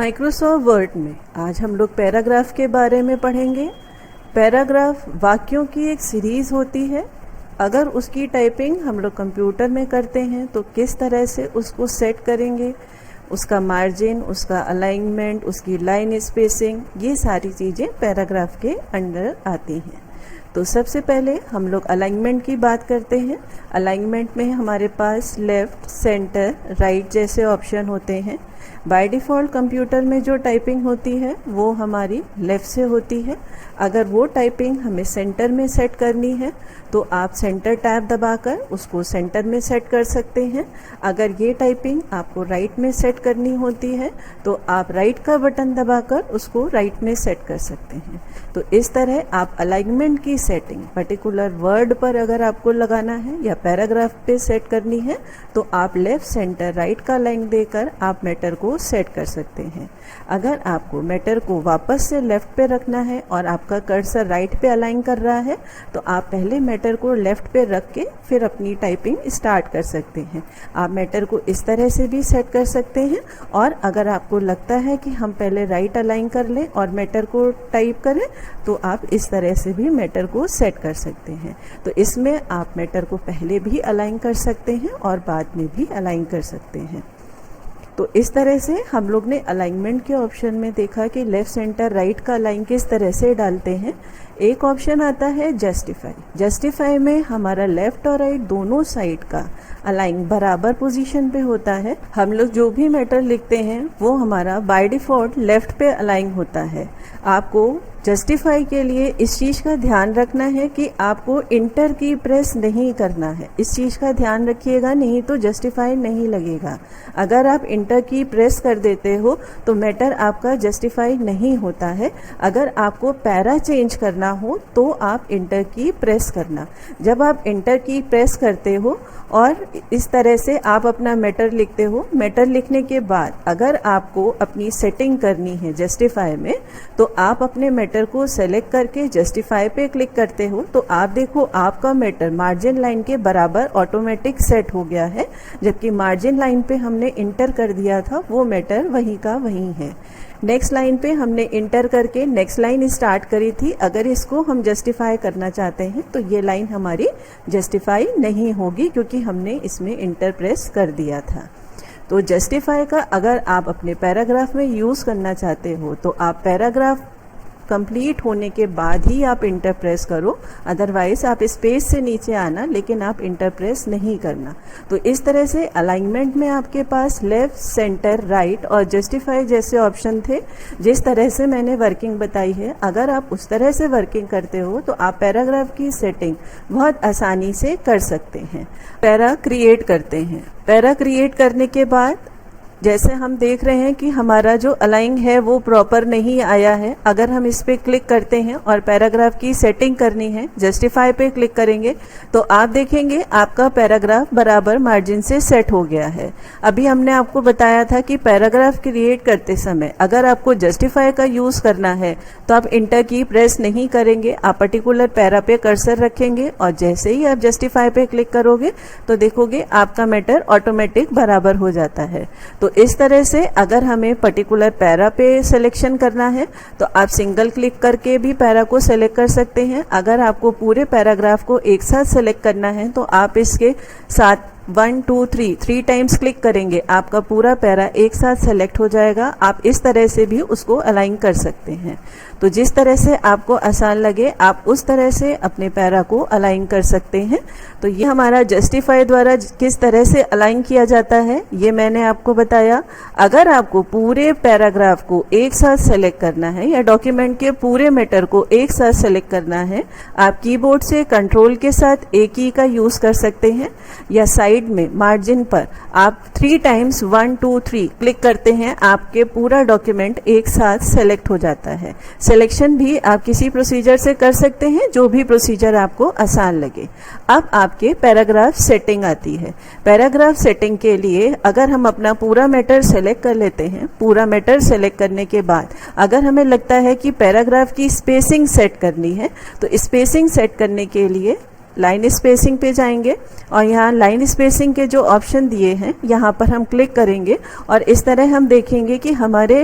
Microsoft word में आज हम लोग पैराग्राफ के बारे में पढ़ेंगे। पैराग्राफ वाक्यों की एक सीरीज़ होती है। अगर उसकी टाइपिंग हम लोग कंप्यूटर में करते हैं तो किस तरह से उसको सेट करेंगे, उसका मार्जिन, उसका अलाइनमेंट, उसकी लाइन स्पेसिंग, ये सारी चीज़ें पैराग्राफ के अंडर आती हैं। तो सबसे पहले हम लोग अलाइनमेंट की बात करते हैं। अलाइनमेंट में हमारे पास लेफ़्ट, सेंटर, राइट जैसे ऑप्शन होते हैं। बाय डिफ़ॉल्ट कंप्यूटर में जो टाइपिंग होती है वो हमारी लेफ़्ट से होती है। अगर वो टाइपिंग हमें सेंटर में सेट करनी है तो आप सेंटर टैब दबाकर उसको सेंटर में सेट कर सकते हैं। अगर ये टाइपिंग आपको राइट में सेट करनी होती है तो आप राइट का बटन दबाकर उसको राइट में सेट कर सकते हैं। तो इस तरह आप अलाइनमेंट की सेटिंग पर्टिकुलर वर्ड पर अगर आपको लगाना है या पैराग्राफ पे सेट करनी है तो आप लेफ़्ट, सेंटर, राइट का लाइन देकर आप मैटर को सेट कर सकते हैं। अगर आपको मैटर को वापस से लेफ़्ट पे रखना है और आपका कर्सर राइट पे अलाइन कर रहा है तो आप पहले मैटर को लेफ़्ट पे रख के फिर अपनी टाइपिंग स्टार्ट कर सकते हैं। आप मैटर को इस तरह से भी सेट कर सकते हैं और अगर आपको लगता है कि हम पहले राइट अलाइन कर लें और मैटर को टाइप करें तो आप इस तरह से भी मैटर को सेट कर सकते हैं। तो इसमें आप मैटर को पहले भी अलाइन कर सकते हैं और बाद में भी अलाइन कर सकते हैं। तो इस तरह से हम लोग ने अलाइनमेंट के ऑप्शन में देखा कि लेफ़्ट, सेंटर, राइट का लाइन किस तरह से डालते हैं। एक ऑप्शन आता है जस्टिफाई। जस्टिफाई में हमारा लेफ़्ट और राइट दोनों साइड का अलाइन बराबर पोजीशन पे होता है। हम लोग जो भी मैटर लिखते हैं वो हमारा बाय डिफ़ॉल्ट लेफ़्ट पे अलाइन होता है। आपको जस्टिफाई के लिए इस चीज़ का ध्यान रखना है कि आपको इंटर की प्रेस नहीं करना है। इस चीज़ का ध्यान रखिएगा, नहीं तो जस्टिफाई नहीं लगेगा। अगर आप इंटर की प्रेस कर देते हो तो मैटर आपका जस्टिफाई नहीं होता है। अगर आपको पैरा चेंज करना हो तो आप इंटर की प्रेस करना। जब आप इंटर की प्रेस करते हो और इस तरह से आप अपना मैटर लिखते हो, मैटर लिखने के बाद अगर आपको अपनी सेटिंग करनी है जस्टिफाई में तो आप अपने मैटर को सेलेक्ट करके जस्टिफाई पे क्लिक करते हो तो आप देखो आपका मैटर मार्जिन लाइन के बराबर ऑटोमेटिक सेट हो गया है। जबकि मार्जिन लाइन पे हमने इंटर कर दिया था वो मैटर वहीं का वहीं है। नेक्स्ट लाइन पे हमने इंटर करके नेक्स्ट लाइन स्टार्ट करी थी। अगर इसको हम जस्टिफाई करना चाहते हैं तो ये लाइन हमारी जस्टिफाई नहीं होगी क्योंकि हमने इसमें इंटर प्रेस कर दिया था। तो जस्टिफाई का अगर आप अपने पैराग्राफ में यूज़ करना चाहते हो तो आप पैराग्राफ कंप्लीट होने के बाद ही आप इंटर प्रेस करो। अदरवाइज आप स्पेस से नीचे आना, लेकिन आप इंटर प्रेस नहीं करना। तो इस तरह से अलाइनमेंट में आपके पास लेफ़्ट, सेंटर, राइट और जस्टिफाई जैसे ऑप्शन थे। जिस तरह से मैंने वर्किंग बताई है, अगर आप उस तरह से वर्किंग करते हो तो आप पैराग्राफ की सेटिंग बहुत आसानी से कर सकते हैं। पैरा क्रिएट करते हैं। पैरा क्रिएट करने के बाद जैसे हम देख रहे हैं कि हमारा जो अलाइन है वो प्रॉपर नहीं आया है। अगर हम इस पे क्लिक करते हैं और पैराग्राफ की सेटिंग करनी है, जस्टिफाई पे क्लिक करेंगे तो आप देखेंगे आपका पैराग्राफ बराबर मार्जिन से सेट हो गया है। अभी हमने आपको बताया था कि पैराग्राफ क्रिएट करते समय अगर आपको जस्टिफाई का यूज़ करना है तो आप इंटर की प्रेस नहीं करेंगे, आप पर्टिकुलर पैरा पे कर्सर रखेंगे और जैसे ही आप जस्टिफाई पे क्लिक करोगे तो देखोगे आपका मैटर ऑटोमेटिक बराबर हो जाता है। तो इस तरह से अगर हमें पर्टिकुलर पैरा पे सिलेक्शन करना है तो आप सिंगल क्लिक करके भी पैरा को सेलेक्ट कर सकते हैं। अगर आपको पूरे पैराग्राफ को एक साथ सेलेक्ट करना है तो आप इसके साथ 1 2 3 टाइम्स क्लिक करेंगे, आपका पूरा पैरा एक साथ सेलेक्ट हो जाएगा। आप इस तरह से भी उसको अलाइन कर सकते हैं। तो जिस तरह से आपको आसान लगे आप उस तरह से अपने पैरा को अलाइन कर सकते हैं। तो ये हमारा जस्टिफाई द्वारा किस तरह से अलाइन किया जाता है ये मैंने आपको बताया। अगर आपको पूरे पैराग्राफ को एक साथ सेलेक्ट करना है या डॉक्यूमेंट के पूरे मैटर को एक साथ सेलेक्ट करना है, आप कीबोर्ड से कंट्रोल के साथ ए की का यूज़ कर सकते हैं या साइड में मार्जिन पर आप 3 टाइम्स 1 2 3 क्लिक करते हैं, आपके पूरा डॉक्यूमेंट एक साथ सेलेक्ट हो जाता है। सिलेक्शन भी आप किसी प्रोसीजर से कर सकते हैं, जो भी प्रोसीजर आपको आसान लगे। अब आपके पैराग्राफ सेटिंग आती है। पैराग्राफ सेटिंग के लिए अगर हम अपना पूरा मैटर सेलेक्ट कर लेते हैं, पूरा मैटर सेलेक्ट करने के बाद अगर हमें लगता है कि पैराग्राफ की स्पेसिंग सेट करनी है तो स्पेसिंग सेट करने के लिए लाइन स्पेसिंग पे जाएंगे और यहाँ लाइन स्पेसिंग के जो ऑप्शन दिए हैं यहाँ पर हम क्लिक करेंगे और इस तरह हम देखेंगे कि हमारे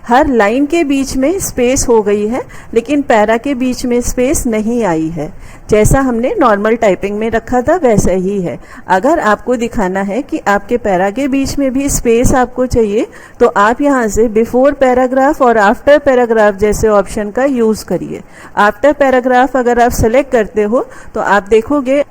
हर लाइन के बीच में स्पेस हो गई है, लेकिन पैरा के बीच में स्पेस नहीं आई है। जैसा हमने नॉर्मल टाइपिंग में रखा था वैसा ही है। अगर आपको दिखाना है कि आपके पैरा के बीच में भी स्पेस आपको चाहिए तो आप यहाँ से बिफोर पैराग्राफ और आफ्टर पैराग्राफ जैसे ऑप्शन का यूज करिए। आफ्टर पैराग्राफ अगर आप सेलेक्ट करते हो तो आप देखोगे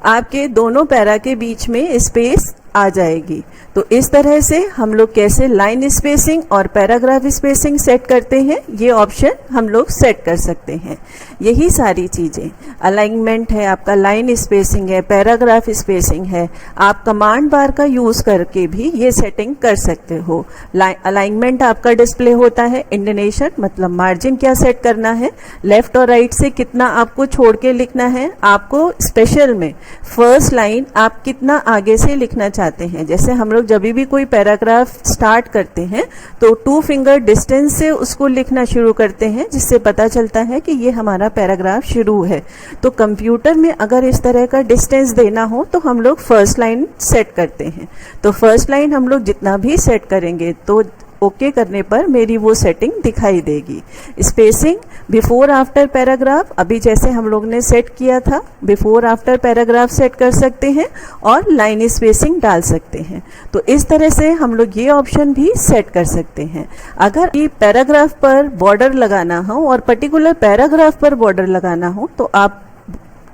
आपके दोनों पैरा के बीच में स्पेस आ जाएगी। तो इस तरह से हम लोग कैसे लाइन स्पेसिंग और पैराग्राफ स्पेसिंग सेट करते हैं, ये ऑप्शन हम लोग सेट कर सकते हैं। यही सारी चीज़ें, अलाइनमेंट है आपका, लाइन स्पेसिंग है, पैराग्राफ स्पेसिंग है, आप कमांड बार का यूज़ करके भी ये सेटिंग कर सकते हो। अलाइनमेंट आपका डिस्प्ले होता है, इंडिनेशन मतलब मार्जिन क्या सेट करना है, लेफ्ट और राइट से कितना आपको छोड़ के लिखना है, आपको स्पेशल में फर्स्ट लाइन आप कितना आगे से लिखना चाहते हैं। जैसे हम लोग जब भी कोई पैराग्राफ स्टार्ट करते हैं तो 2 फिंगर डिस्टेंस से उसको लिखना शुरू करते हैं, जिससे पता चलता है कि ये हमारा पैराग्राफ शुरू है। तो कंप्यूटर में अगर इस तरह का डिस्टेंस देना हो तो हम लोग फर्स्ट लाइन सेट करते हैं। तो फर्स्ट लाइन हम लोग जितना भी सेट करेंगे तो ओके करने पर मेरी वो सेटिंग दिखाई देगी। स्पेसिंग बिफोर आफ्टर पैराग्राफ, अभी जैसे हम लोग ने सेट किया था, बिफोर आफ्टर पैराग्राफ सेट कर सकते हैं और लाइन स्पेसिंग डाल सकते हैं। तो इस तरह से हम लोग ये ऑप्शन भी सेट कर सकते हैं। अगर ये पैराग्राफ पर बॉर्डर लगाना हो और पर्टिकुलर पैराग्राफ पर बॉर्डर लगाना हो तो आप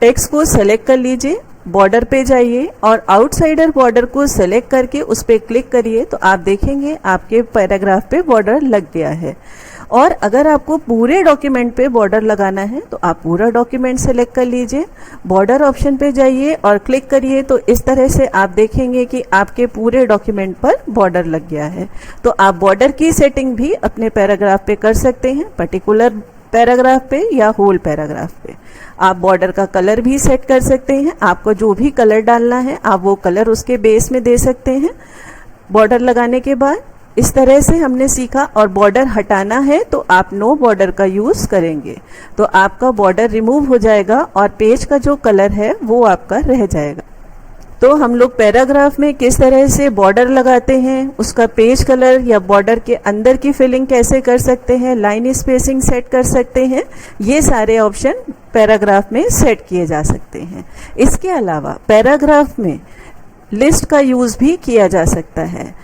टेक्स्ट को सेलेक्ट कर लीजिए, बॉर्डर पे जाइए और आउटसाइडर बॉर्डर को सेलेक्ट करके उस पर क्लिक करिए तो आप देखेंगे आपके पैराग्राफ पे बॉर्डर लग गया है। और अगर आपको पूरे डॉक्यूमेंट पे बॉर्डर लगाना है तो आप पूरा डॉक्यूमेंट सेलेक्ट कर लीजिए, बॉर्डर ऑप्शन पे जाइए और क्लिक करिए तो इस तरह से आप देखेंगे कि आपके पूरे डॉक्यूमेंट पर बॉर्डर लग गया है। तो आप बॉर्डर की सेटिंग भी अपने पैराग्राफ पे कर सकते हैं, पर्टिकुलर पैराग्राफ पे या होल पैराग्राफ पे। आप बॉर्डर का कलर भी सेट कर सकते हैं, आपको जो भी कलर डालना है आप वो कलर उसके बेस में दे सकते हैं। बॉर्डर लगाने के बाद इस तरह से हमने सीखा, और बॉर्डर हटाना है तो आप नो बॉर्डर का यूज करेंगे तो आपका बॉर्डर रिमूव हो जाएगा और पेज का जो कलर है वो आपका रह जाएगा। तो हम लोग पैराग्राफ में किस तरह से बॉर्डर लगाते हैं, उसका पेज कलर या बॉर्डर के अंदर की फिलिंग कैसे कर सकते हैं, लाइन स्पेसिंग सेट कर सकते हैं, ये सारे ऑप्शन पैराग्राफ में सेट किए जा सकते हैं। इसके अलावा पैराग्राफ में लिस्ट का यूज भी किया जा सकता है।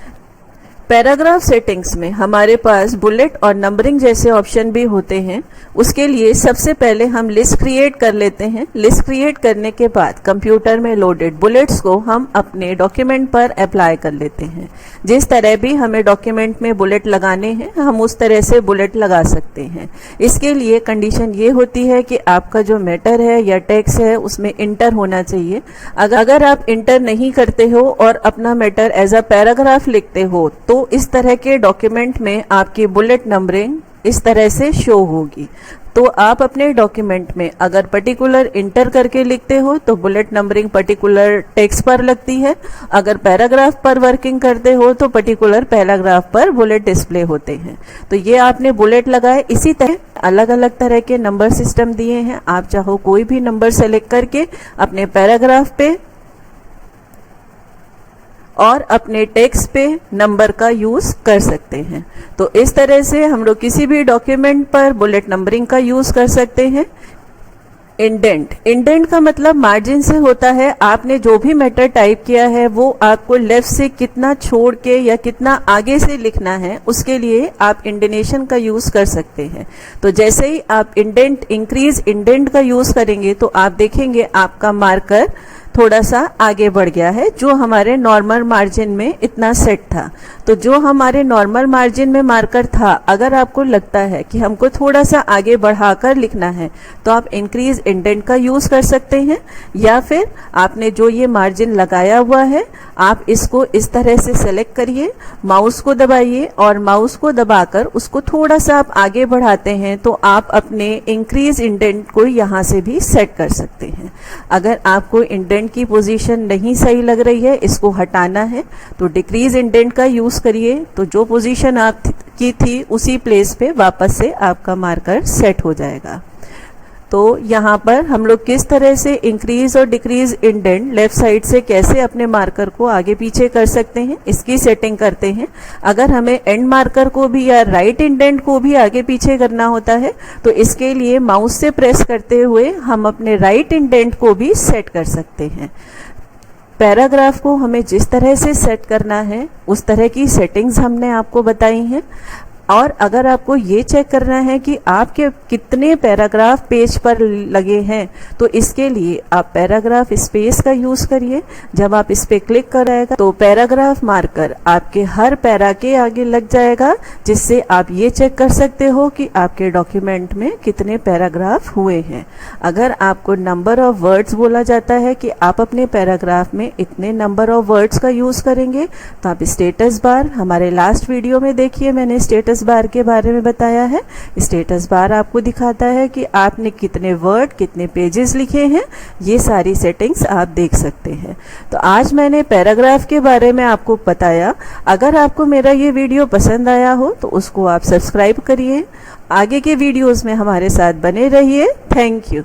पैराग्राफ सेटिंग्स में हमारे पास बुलेट और नंबरिंग जैसे ऑप्शन भी होते हैं। उसके लिए सबसे पहले हम लिस्ट क्रिएट कर लेते हैं। लिस्ट क्रिएट करने के बाद कंप्यूटर में लोडेड बुलेट्स को हम अपने डॉक्यूमेंट पर अप्लाई कर लेते हैं। जिस तरह भी हमें डॉक्यूमेंट में बुलेट लगाने हैं हम उस तरह से बुलेट लगा सकते हैं। इसके लिए कंडीशन ये होती है कि आपका जो मैटर है या टेक्स्ट है उसमें इंटर होना चाहिए। अगर आप इंटर नहीं करते हो और अपना मैटर एज अ पैराग्राफ लिखते हो तो इस तरह के डॉक्यूमेंट में आपकी बुलेट नंबरिंग इस तरह से शो होगी। तो आप अपने डॉक्यूमेंट में अगर पर्टिकुलर इंटर करके लिखते हो तो बुलेट नंबरिंग पर्टिकुलर टेक्स्ट पर लगती है, अगर पैराग्राफ पर वर्किंग करते हो तो पर्टिकुलर पैराग्राफ पर बुलेट डिस्प्ले होते हैं। तो ये आपने बुलेट लगाए। इसी तरह अलग अलग तरह के नंबर सिस्टम दिए हैं, आप चाहो कोई भी नंबर सेलेक्ट करके अपने पैराग्राफ पे और अपने टेक्स्ट पे नंबर का यूज कर सकते हैं। तो इस तरह से हम लोग किसी भी डॉक्यूमेंट पर बुलेट नंबरिंग का यूज कर सकते हैं। इंडेंट, इंडेंट का मतलब मार्जिन से होता है आपने जो भी मैटर टाइप किया है वो आपको लेफ्ट से कितना छोड़ के या कितना आगे से लिखना है, उसके लिए आप इंडेनेशन का यूज कर सकते हैं। तो जैसे ही आप इंडेंट, इंक्रीज इंडेंट का यूज करेंगे तो आप देखेंगे आपका मार्कर थोड़ा सा आगे बढ़ गया है, जो हमारे नॉर्मल मार्जिन में इतना सेट था। तो जो हमारे नॉर्मल मार्जिन में मार्कर था, अगर आपको लगता है कि हमको थोड़ा सा आगे बढ़ाकर लिखना है तो आप इंक्रीज इंडेंट का यूज कर सकते हैं, या फिर आपने जो ये मार्जिन लगाया हुआ है आप इसको इस तरह से सेलेक्ट करिए, माउस को दबाइए और माउस को दबाकर उसको थोड़ा सा आप आगे बढ़ाते हैं तो आप अपने इंक्रीज इंडेंट को यहाँ से भी सेट कर सकते हैं। अगर आपको इंडेंट की पोजीशन नहीं सही लग रही है, इसको हटाना है, तो डिक्रीज इंडेंट का यूज करिए। तो जो पोजीशन आप की थी उसी प्लेस पे वापस से आपका मार्कर सेट हो जाएगा। तो यहाँ पर हम लोग किस तरह से इंक्रीज और डिक्रीज इंडेंट लेफ्ट साइड से कैसे अपने मार्कर को आगे पीछे कर सकते हैं, इसकी सेटिंग करते हैं। अगर हमें एंड मार्कर को भी या राइट इंडेंट को भी आगे पीछे करना होता है तो इसके लिए माउस से प्रेस करते हुए हम अपने राइट इंडेंट को भी सेट कर सकते हैं। पैराग्राफ को हमें जिस तरह से सेट करना है उस तरह की सेटिंग्स हमने आपको बताई हैं। और अगर आपको ये चेक करना है कि आपके कितने पैराग्राफ पेज पर लगे हैं तो इसके लिए आप पैराग्राफ स्पेस का यूज करिए। जब आप इस पे क्लिक करेगा तो पैराग्राफ मार्कर आपके हर पैरा के आगे लग जाएगा, जिससे आप ये चेक कर सकते हो कि आपके डॉक्यूमेंट में कितने पैराग्राफ हुए हैं। अगर आपको नंबर ऑफ वर्ड्स बोला जाता है कि आप अपने पैराग्राफ में इतने नंबर ऑफ वर्ड्स का यूज करेंगे तो आप स्टेटस बार, हमारे लास्ट वीडियो में देखिए मैंने स्टेटस बार के बारे में बताया है। स्टेटस बार आपको दिखाता है कि आपने कितने वर्ड, कितने पेजेस लिखे हैं, ये सारी सेटिंग्स आप देख सकते हैं। तो आज मैंने पैराग्राफ के बारे में आपको बताया। अगर आपको मेरा ये वीडियो पसंद आया हो तो उसको आप सब्सक्राइब करिए। आगे के वीडियोस में हमारे साथ बने रहिए। Thank you.